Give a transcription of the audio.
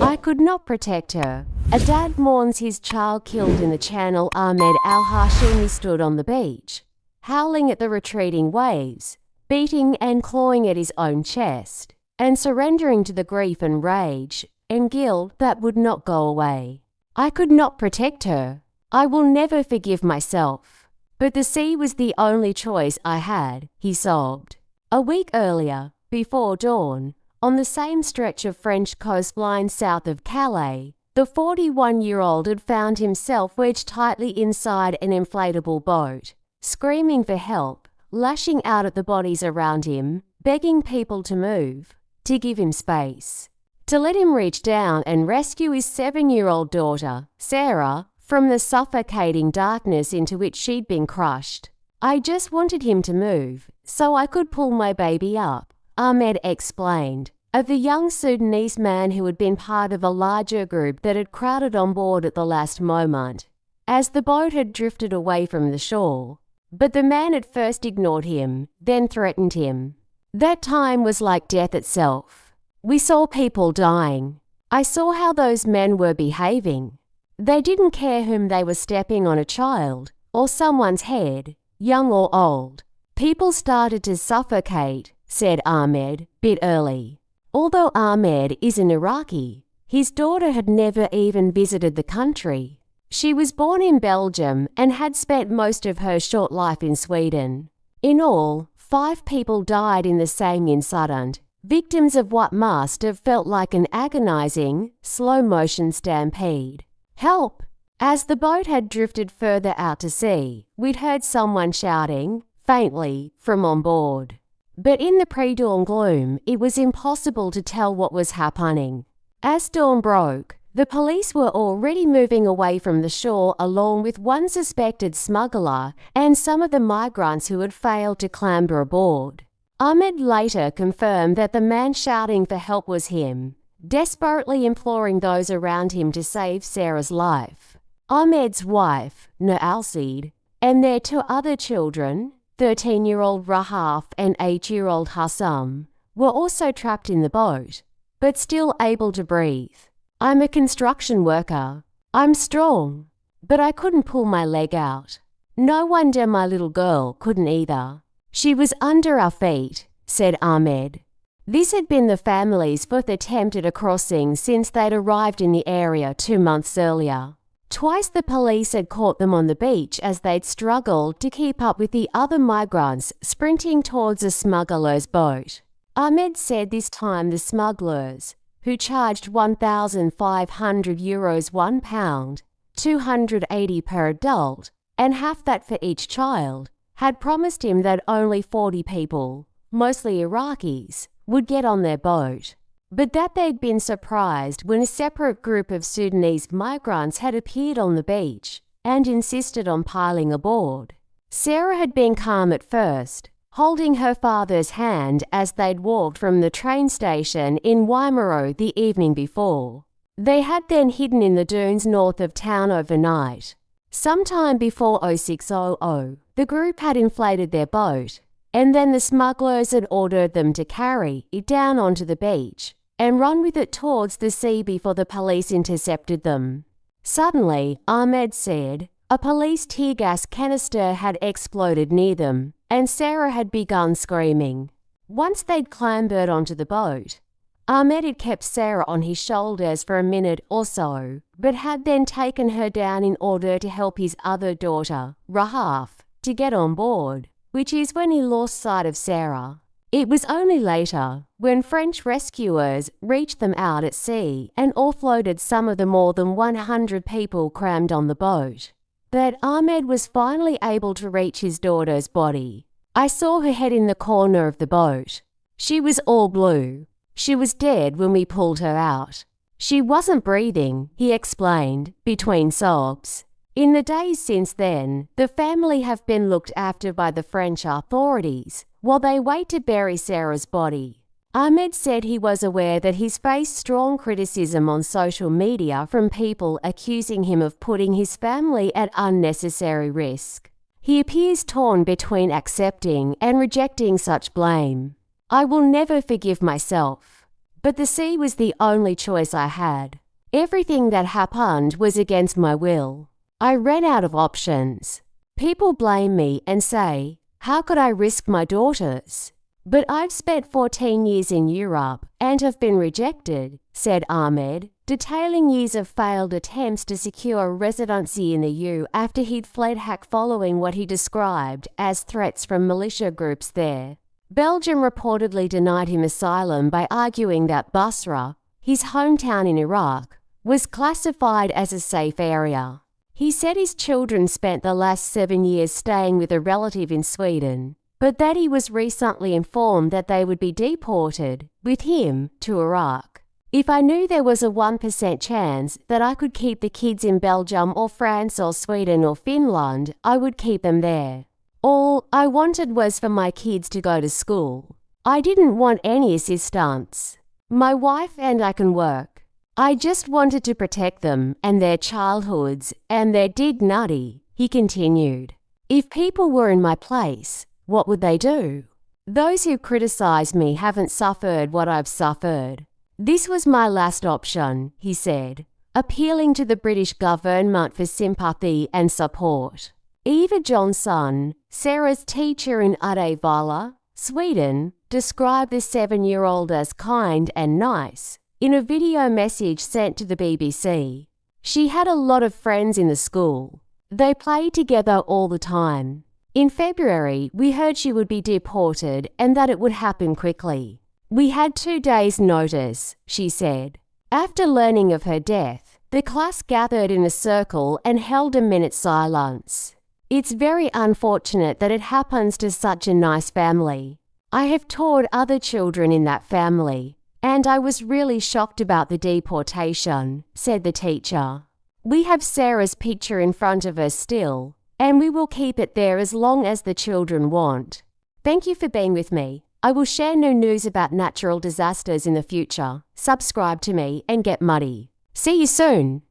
I could not protect her. A dad mourns his child killed in the Channel. Ahmed Alhashimi stood on the beach, howling at the retreating waves, beating and clawing at his own chest, and surrendering to the grief and rage and guilt that would not go away. I could not protect her. I will never forgive myself. But the sea was the only choice I had, he sobbed. A week earlier, before dawn, on the same stretch of French coastline south of Calais, the 41-year-old had found himself wedged tightly inside an inflatable boat, screaming for help, lashing out at the bodies around him, begging people to move, to give him space, to let him reach down and rescue his 7-year-old daughter, Sara, from the suffocating darkness into which she'd been crushed. I just wanted him to move, so I could pull my baby up, Ahmed explained, of the young Sudanese man who had been part of a larger group that had crowded on board at the last moment, as the boat had drifted away from the shore. But the man at first ignored him, then threatened him. That time was like death itself. We saw people dying. I saw how those men were behaving. They didn't care whom they were stepping on, a child or someone's head, young or old. People started to suffocate, said Ahmed, bit early. Although Ahmed is an Iraqi, his daughter had never even visited the country. She was born in Belgium and had spent most of her short life in Sweden. In all, 5 people died in the same incident, victims of what must have felt like an agonizing, slow-motion stampede. Help! As the boat had drifted further out to sea, we'd heard someone shouting, faintly, from on board. But in the pre-dawn gloom, it was impossible to tell what was happening. As dawn broke, the police were already moving away from the shore along with one suspected smuggler and some of the migrants who had failed to clamber aboard. Ahmed later confirmed that the man shouting for help was him, desperately imploring those around him to save Sara's life. Ahmed's wife, Alcide, and their 2 other children, 13-year-old Rahaf and 8-year-old Hassam, were also trapped in the boat, but still able to breathe. I'm a construction worker. I'm strong, but I couldn't pull my leg out. No wonder my little girl couldn't either. She was under our feet, said Ahmed. This had been the family's 4th attempt at a crossing since they'd arrived in the area 2 months earlier. Twice the police had caught them on the beach as they'd struggled to keep up with the other migrants sprinting towards a smuggler's boat. Ahmed said this time the smugglers, who charged €1,500 £1, $280 per adult, and half that for each child, had promised him that only 40 people, mostly Iraqis, would get on their boat, but that they'd been surprised when a separate group of Sudanese migrants had appeared on the beach and insisted on piling aboard. Sara had been calm at first, holding her father's hand as they'd walked from the train station in Wimereux the evening before. They had then hidden in the dunes north of town overnight. Sometime before 0600, the group had inflated their boat, and then the smugglers had ordered them to carry it down onto the beach and run with it towards the sea before the police intercepted them. Suddenly, Ahmed said, a police tear gas canister had exploded near them, and Sara had begun screaming. Once they'd clambered onto the boat, Ahmed had kept Sara on his shoulders for a minute or so, but had then taken her down in order to help his other daughter, Rahaf, to get on board, which is when he lost sight of Sara. It was only later, when French rescuers reached them out at sea and offloaded some of the more than 100 people crammed on the boat, that Ahmed was finally able to reach his daughter's body. I saw her head in the corner of the boat. She was all blue. She was dead when we pulled her out. She wasn't breathing, he explained, between sobs. In the days since then, the family have been looked after by the French authorities while they wait to bury Sara's body. Ahmed said he was aware that he's faced strong criticism on social media from people accusing him of putting his family at unnecessary risk. He appears torn between accepting and rejecting such blame. I will never forgive myself. But the sea was the only choice I had. Everything that happened was against my will. I ran out of options. People blame me and say, how could I risk my daughters? But I've spent 14 years in Europe and have been rejected, said Ahmed, detailing years of failed attempts to secure residency in the EU after he'd fled Hack following what he described as threats from militia groups there. Belgium reportedly denied him asylum by arguing that Basra, his hometown in Iraq, was classified as a safe area. He said his children spent the last 7 years staying with a relative in Sweden, but that he was recently informed that they would be deported, with him, to Iraq. If I knew there was a 1% chance that I could keep the kids in Belgium or France or Sweden or Finland, I would keep them there. All I wanted was for my kids to go to school. I didn't want any assistance. My wife and I can work. I just wanted to protect them and their childhoods and their dignity, he continued. If people were in my place, what would they do? Those who criticize me haven't suffered what I've suffered. This was my last option, he said, appealing to the British government for sympathy and support. Eva Johnson, Sara's teacher in Uddevalla, Sweden, described the 7-year-old as kind and nice in a video message sent to the BBC. She had a lot of friends in the school. They played together all the time. In February, we heard she would be deported and that it would happen quickly. We had 2 days' notice, she said. After learning of her death, the class gathered in a circle and held a minute's silence. It's very unfortunate that it happens to such a nice family. I have taught other children in that family, and I was really shocked about the deportation, said the teacher. We have Sarah's picture in front of us still, and we will keep it there as long as the children want. Thank you for being with me. I will share new news about natural disasters in the future. Subscribe to me and get muddy. See you soon!